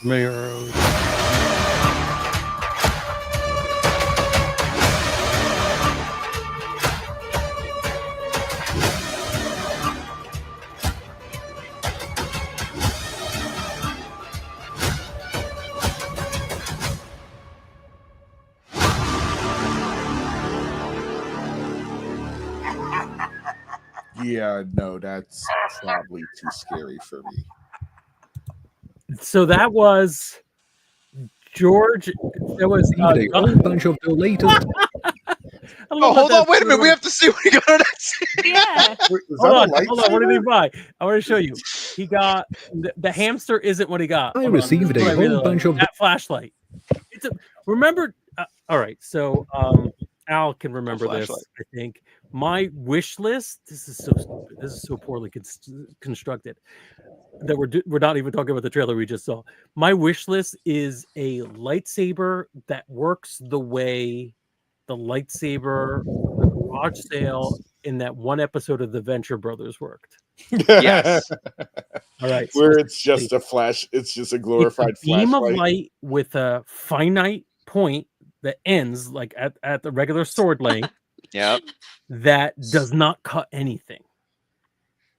Mirrors. yeah, no, that's probably too scary for me. So that was George. That was a whole bunch of the latest. Oh, hold on, wait a minute. We have to see what he got on that. Yeah. Wait, is Hold that a on. What did he lightsaber? buy? I want to show you. He got the hamster. Isn't what he got. I Hold on. received This is a what I really whole bunch of that flashlight. It's a remember. All right, so Al can remember this. I think my wish list. This is so stupid. This is so poorly constructed that we're not even talking about the trailer we just saw. My wish list is a lightsaber that works the way the lightsaber the garage sale in that one episode of the Venture Brothers worked. Yes. All right. Where it's just a flash. It's just a glorified beam flashlight. of light with a finite point that ends like at the regular sword length. Yep. That does not cut anything.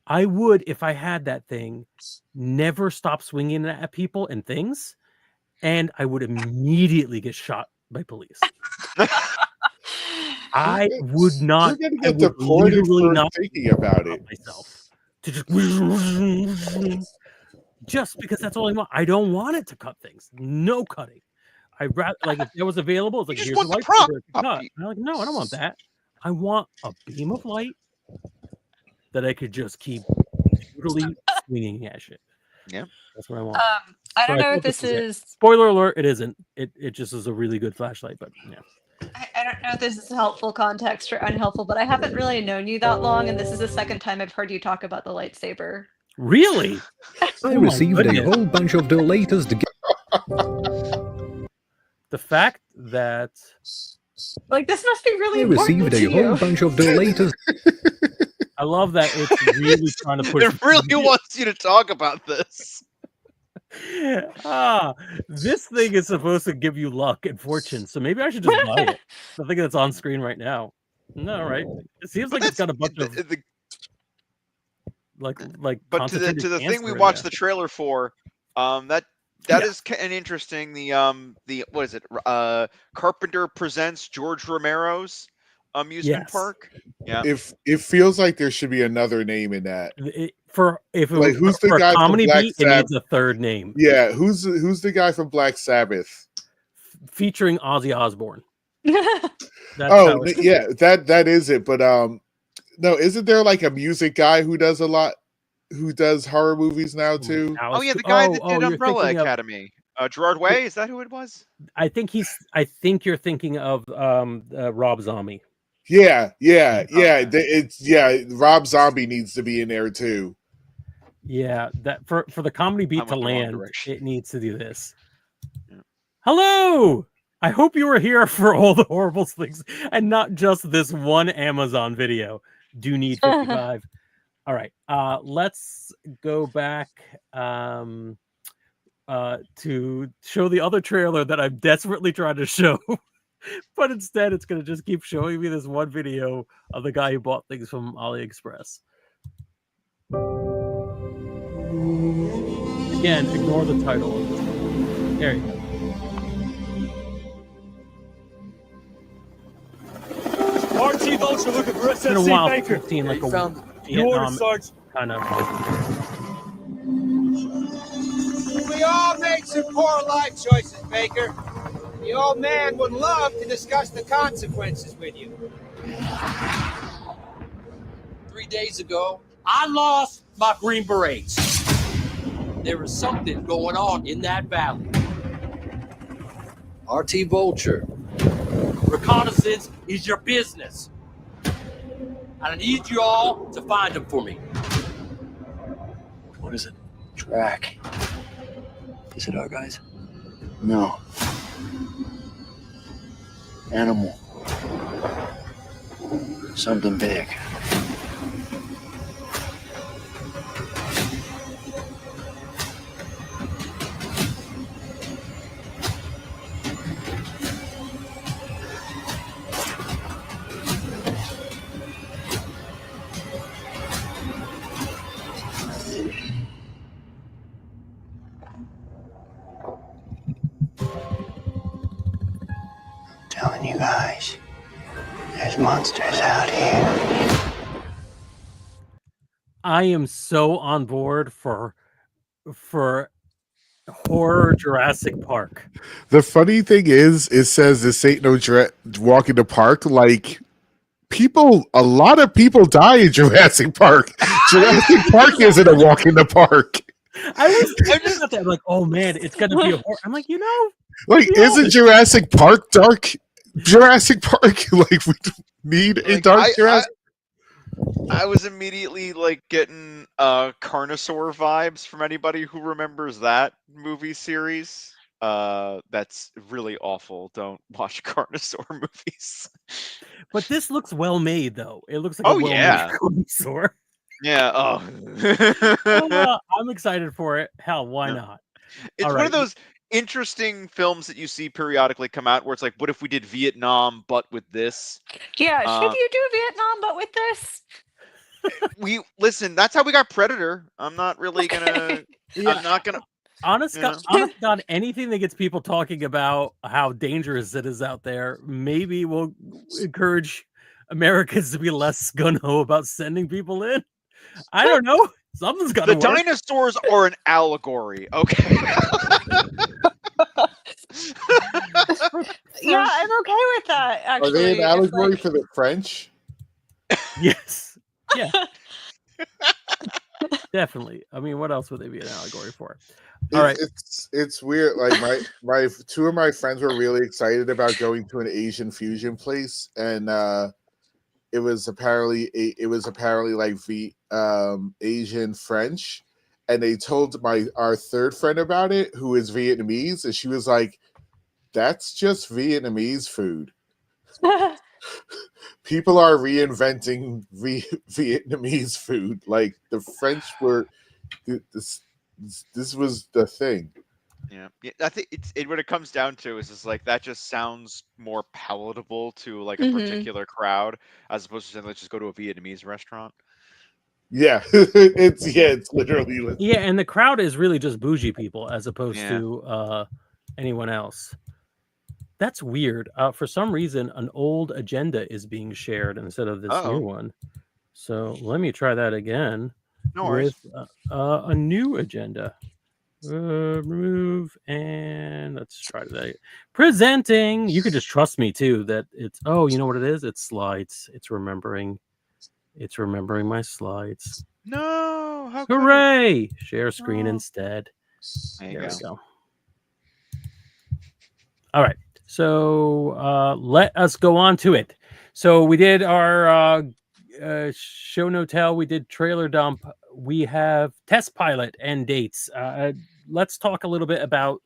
I would, if I had that thing, never stop swinging at people and things, and I would immediately get shot by police. I would not. You're I gonna get would deported literally for not thinking about it. myself to just because that's all I want. I don't want it to cut things. No cutting. I rather like if it was available. It's like You just here's want a the lightsaber to prop. cut. I'm like, no, I don't want that. I want a beam of light that I could just keep brutally swinging at shit. Yeah, that's what I want. I don't So know I if this is. Spoiler alert! It isn't. It just is a really good flashlight, but yeah. I don't know if this is helpful context or unhelpful, but I haven't really known you that long, and this is the second time I've heard you talk about the lightsaber. Really? I received a whole bunch of the latest. The fact that like this must be really I important received a to you. whole bunch of the latest. I love that it's really trying to push. It really wants you to talk about this. This thing is supposed to give you luck and fortune, so maybe I should just buy it. I think that's on screen right now. No, right? It seems like it's got a bunch of like. But to the thing we watched the trailer for, that is an interesting. The what is it? Carpenter Presents George Romero's amusement park. Yeah. If it feels like there should be another name in that. If it like, was who's for the guy a comedy from Black beat, Sabbath? it needs a third name. Yeah, who's the guy from Black Sabbath? Featuring Ozzy Osbourne. Yeah, that is it. But no, isn't there like a music guy who does a lot? who does horror movies now too? Oh yeah, the guy that did you're Umbrella thinking of- Academy. Gerard Way, is that who it was? I think you're thinking of Rob Zombie. Yeah. Rob Zombie needs to be in there too. Yeah, that for the comedy beat I to went the wrong land, direction. it needs to do this. Yeah. Hello! I hope you were here for all the horrible things and not just this one Amazon video. Do need 55. All right, let's go back to show the other trailer that I'm desperately trying to show. But instead, it's going to just keep showing me this one video of the guy who bought things from AliExpress. Again, ignore the title of this one. There you go. RT Vulture looking for It's been a while SSC since Baker. we've seen like a You order, Vietnam Sarge. kind of. We all make some poor life choices, Baker. The old man would love to discuss the consequences with you. 3 days ago, I lost my Green Berets. There is something going on in that valley. RT Vulture. Reconnaissance is your business. And I need you all to find them for me. What is it? Track. Is it our guys? No. Animal. Something big. Telling you guys, there's monsters out here. I am so on board for horror Jurassic Park. The funny thing is, it says this ain't no walk in the park. Like a lot of people die in Jurassic Park. Jurassic Park isn't a walk in the park. I was thinking about that. I'm like, oh man, it's gonna be a horror. I'm like, like, isn't Jurassic Park dark? Jurassic Park, like, we need a dark Jurassic. I was immediately like getting Carnosaur vibes from anybody who remembers that movie series. That's really awful. Don't watch Carnosaur movies. But this looks well made, though. It looks like a well-made Carnosaur. Yeah. I'm excited for it. Hell, why not? It's one of those interesting films that you see periodically come out where it's like, what if we did Vietnam but with this? Yeah, should you do Vietnam but with this? Listen, that's how we got Predator. I'm not really gonna I'm not gonna honest God, anything that gets people talking about how dangerous it is out there, maybe will encourage Americans to be less gung-ho about sending people in. I don't know. Something's got to work. The dinosaurs are an allegory, okay? Yeah, I'm okay with that, actually. Are they an allegory for the French? Yes. Yeah. Definitely. I mean, what else would they be an allegory for? All right. It's weird. Like my two of my friends were really excited about going to an Asian fusion place, and it was apparently like Asian French, and they told our third friend about it, who is Vietnamese, and she was like, "That's just Vietnamese food." People are reinventing Vietnamese food. Like the French were. This was the thing. Yeah, I think what it comes down to is just like that just sounds more palatable to like a particular crowd as opposed to saying let's just go to a Vietnamese restaurant. Yeah, it's literally and the crowd is really just bougie people as opposed to anyone else. That's weird. For some reason, an old agenda is being shared instead of this new one. So let me try that again. No worries. With a new agenda. Remove and let's try that. Presenting. You could just trust me too that it's you know what it is? It's slides. It's remembering my slides. No, how could it? Hooray! Share screen Oh. instead. There you There go. we go. All right. So let us go on to it. So we did our show no tell. We did trailer dump. We have test pilot and dates. Let's talk a little bit about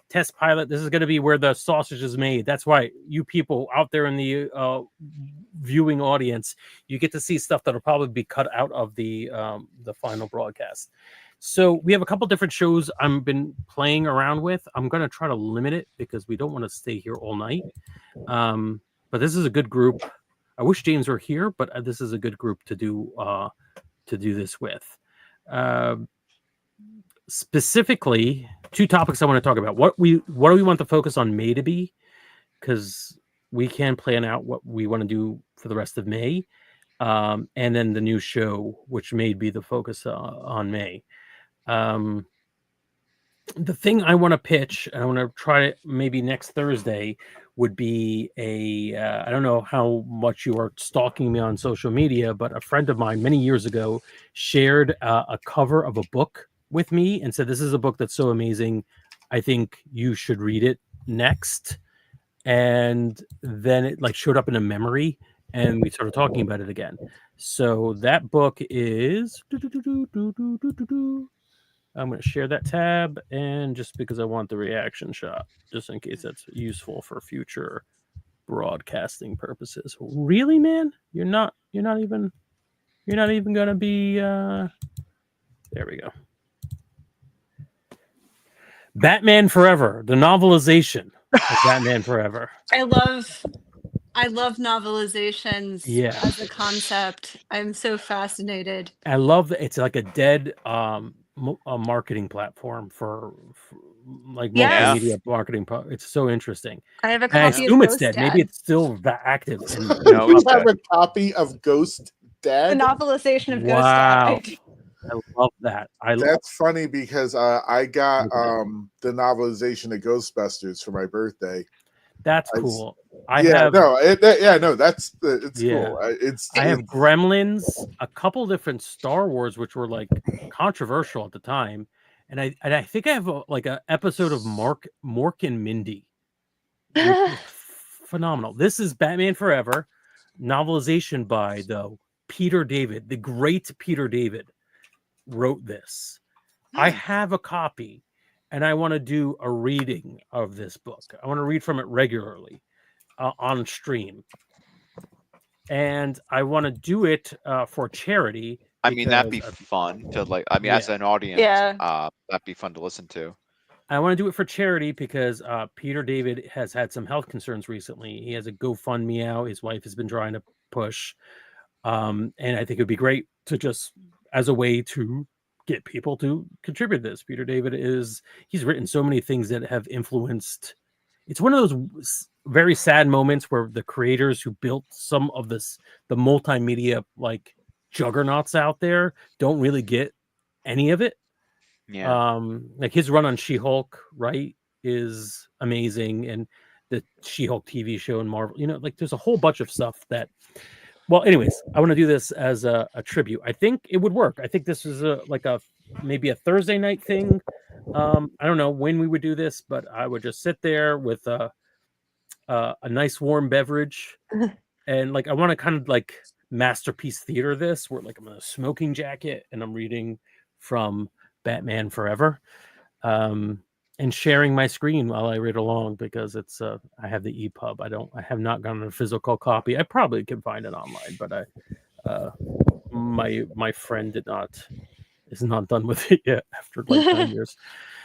test pilot. This is going to be where the sausage is made. That's why you people out there in the viewing audience, you get to see stuff that'll probably be cut out of the final broadcast. So we have a couple different shows I've been playing around with. I'm going to try to limit it because we don't want to stay here all night. But this is a good group. I wish James were here, but this is a good group to do this with. Specifically, two topics I want to talk about. What do we want the focus on May to be? Because we can plan out what we want to do for the rest of May, and then the new show, which may be the focus on May. The thing I want to pitch, and I want to try it maybe next Thursday, would be I don't know how much you are stalking me on social media, but a friend of mine many years ago shared a cover of a book with me and said, this is a book that's so amazing, I think you should read it next. And then it like showed up in a memory and we started talking about it again. So that book is I'm going to share that tab, and just because I want the reaction shot, just in case that's useful for future broadcasting purposes. Really, man? You're not even going to be there we go. Batman Forever, the novelization of Batman Forever. I love novelizations as a concept. I'm so fascinated. I love that it's like a dead a marketing platform for like multimedia marketing. It's so interesting. I have a And I copy assume of it's Ghost dead. Dad. Maybe it's still active. No, you have a copy of Ghost Dad? The novelization of Wow. Ghost Dad. I love that. That's funny because I got the novelization of Ghostbusters for my birthday. That's cool. It's cool. I have Gremlins, a couple different Star Wars, which were like controversial at the time, and I think I have like an episode of Mork and Mindy, which is phenomenal. This is Batman Forever, novelization by Peter David, the great Peter David wrote this. I have a copy, and I want to do a reading of this book. I want to read from it regularly on stream, and I want to do it for charity. I mean, that'd be fun to like. I mean, as an audience, that'd be fun to listen to. I want to do it for charity because Peter David has had some health concerns recently. He has a GoFundMe out. His wife has been trying to push, and I think it would be great to just as a way to get people to contribute this. Peter David he's written so many things that have influenced. It's one of those very sad moments where the creators who built some of the multimedia like juggernauts out there don't really get any of it. Yeah. Like his run on She-Hulk, right, is amazing, and the She-Hulk TV show and Marvel, like there's a whole bunch of stuff that. Well, anyways, I want to do this as a tribute. I think it would work. I think this is maybe a Thursday night thing. I don't know when we would do this, but I would just sit there with a nice warm beverage, and like I want to kind of like masterpiece theater this, where like I'm in a smoking jacket and I'm reading from Batman Forever, and sharing my screen while I read along because it's I have the EPUB. I have not gotten a physical copy. I probably can find it online, but my friend is not done with it yet after like 9 years.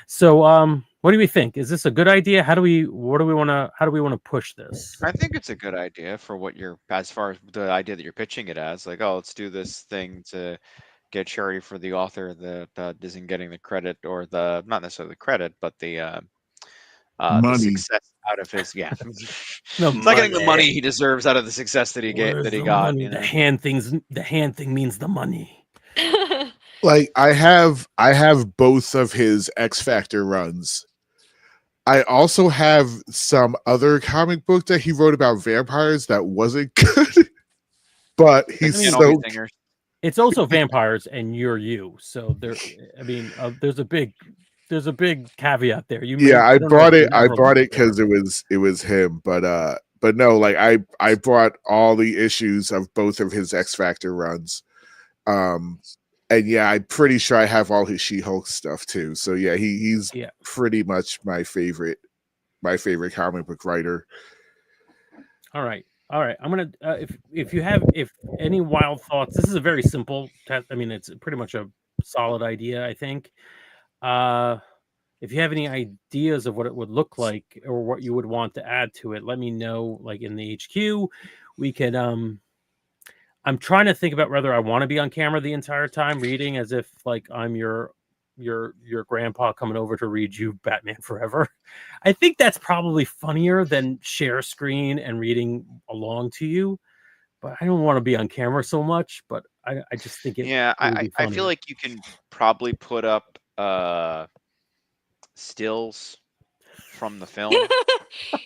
So what do we think? Is this a good idea? How do we want to push this? I think it's a good idea for as far as the idea that you're pitching it as, like, oh, let's do this thing to get charity for the author that isn't getting the credit, or not necessarily the credit, but the success out of his it's not getting the money he deserves out of the success that he got. The hand thing means the money. Like I have both of his X Factor runs. I also have some other comic book that he wrote about vampires that wasn't good, but he's It's also vampires, and you're you. So there, I mean, there's a big caveat there. I don't know if bought it. you've I ever bought looked it before. because it was him. But no, like I bought all the issues of both of his X Factor runs. And yeah, I'm pretty sure I have all his She-Hulk stuff too. So yeah, he's pretty much my favorite comic book writer. All right. I'm gonna if you have any wild thoughts, this is a very simple test. I mean, it's pretty much a solid idea, I think. If you have any ideas of what it would look like or what you would want to add to it, let me know. Like in the HQ, we could. I'm trying to think about whether I want to be on camera the entire time reading, as if like I'm your grandpa coming over to read you Batman Forever. I think that's probably funnier than share screen and reading along to you. But I don't want to be on camera so much. But I just think it. Yeah, it would be I feel like you can probably put up stills from the film.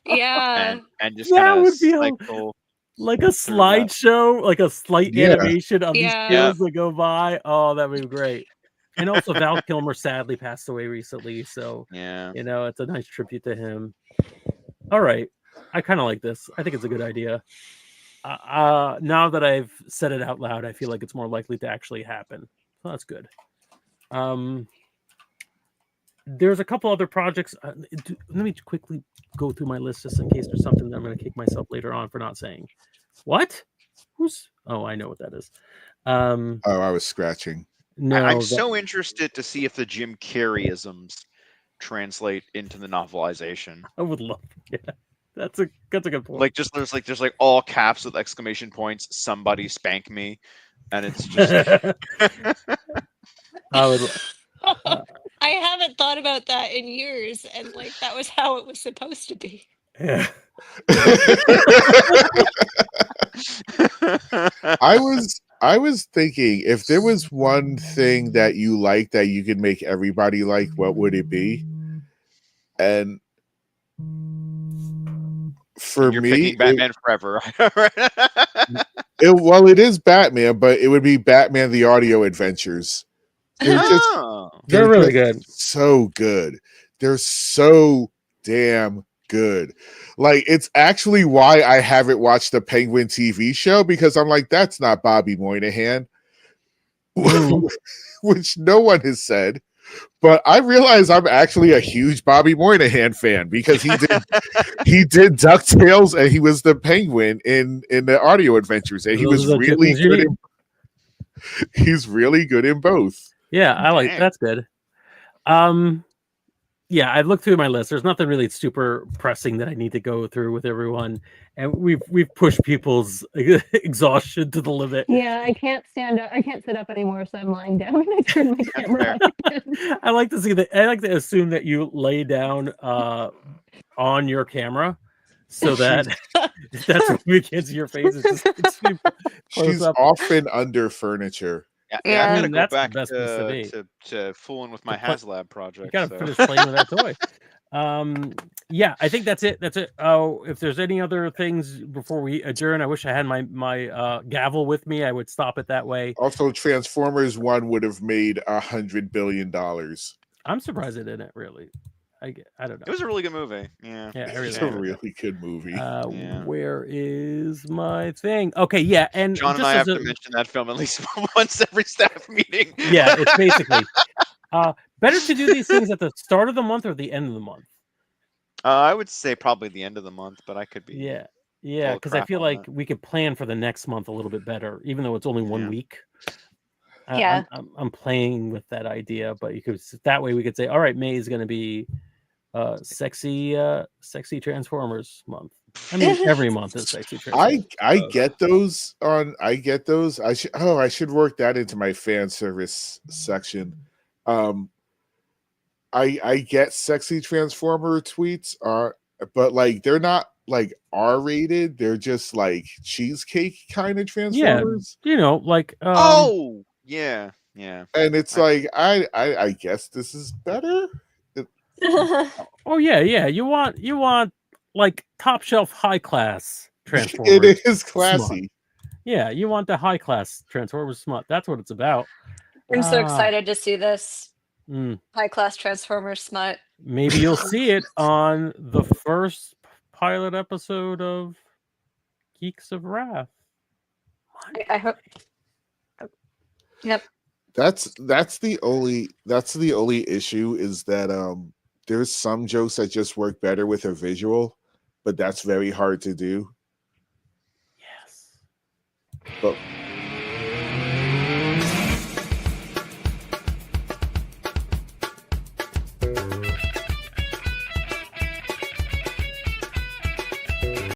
Yeah. and just That kind of would be cycle like a slideshow, like a slight animation of these Yeah. kills that go by. Oh, that would be great. And also, Val Kilmer sadly passed away recently, so yeah, it's a nice tribute to him. All right, I kind of like this. I think it's a good idea. Now that I've said it out loud, I feel like it's more likely to actually happen. So that's good. There's a couple other projects. Let me quickly go through my list just in case there's something that I'm going to kick myself later on for not saying. What? Who's? Oh, I know what that is. I was scratching. No, I'm so interested to see if the Jim Carrey-isms translate into the novelization. I would love. Yeah, that's a good point. Like there's like all caps with exclamation points. Somebody spank me, and it's just. I would. I haven't thought about that in years, and like that was how it was supposed to be. Yeah. I was thinking, if there was one thing that you like that you could make everybody like, what would it be? And for You're me, picking Batman Forever. It is Batman, but it would be Batman the Audio Adventures. They're really good. So good. They're so damn good. Like, it's actually why I haven't watched the Penguin TV show, because I'm like, that's not Bobby Moynihan, which no one has said. But I realize I'm actually a huge Bobby Moynihan fan, because he did DuckTales and he was the Penguin in the Audio Adventures, and he was really good. He's really good in both. Yeah, I like that's good. Yeah, I've looked through my list. There's nothing really super pressing that I need to go through with everyone, and we've pushed people's exhaustion to the limit. Yeah, I can't stand up. I can't sit up anymore, so I'm lying down and I turn my camera off again. I like to see that. I like to assume that you lay down on your camera, so that if that's what we can't see your face. It's just she's often under furniture. Yeah, I'm gonna go that's back the best place to be. to fooling with my HasLab project. You gotta finish playing with that toy. Yeah, I think that's it. That's it. Oh, if there's any other things before we adjourn, I wish I had my gavel with me. I would stop it that way. Also, Transformers 1 would have made $100 billion. I'm surprised it didn't really. I don't know. It was a really good movie. Yeah, it's a really good movie. Where is my thing? Okay, yeah, and John and I have to mention that film at least once every staff meeting. Yeah, it's basically better to do these things at the start of the month or the end of the month. I would say probably the end of the month, but I could be. Yeah, because I feel like we could plan for the next month a little bit better, even though it's only 1 week. Yeah, I'm playing with that idea, but you could that way we could say, all right, May is going to be sexy Transformers month. I mean, every month is sexy Transformers. I get those. I should work that into my fan service section. I get sexy Transformer tweets, but like they're not like R-rated. They're just like cheesecake kind of Transformers. Yeah, like yeah. And it's like I guess this is better. Oh yeah. You want like top shelf high class Transformers. It is classy. Yeah, you want the high class Transformers smut. That's what it's about. I'm so excited to see this high class Transformers smut. Maybe you'll see it on the first pilot episode of Geeks of Wrath. I hope. Yep. That's the only issue is that there's some jokes that just work better with a visual, but that's very hard to do. Yes. But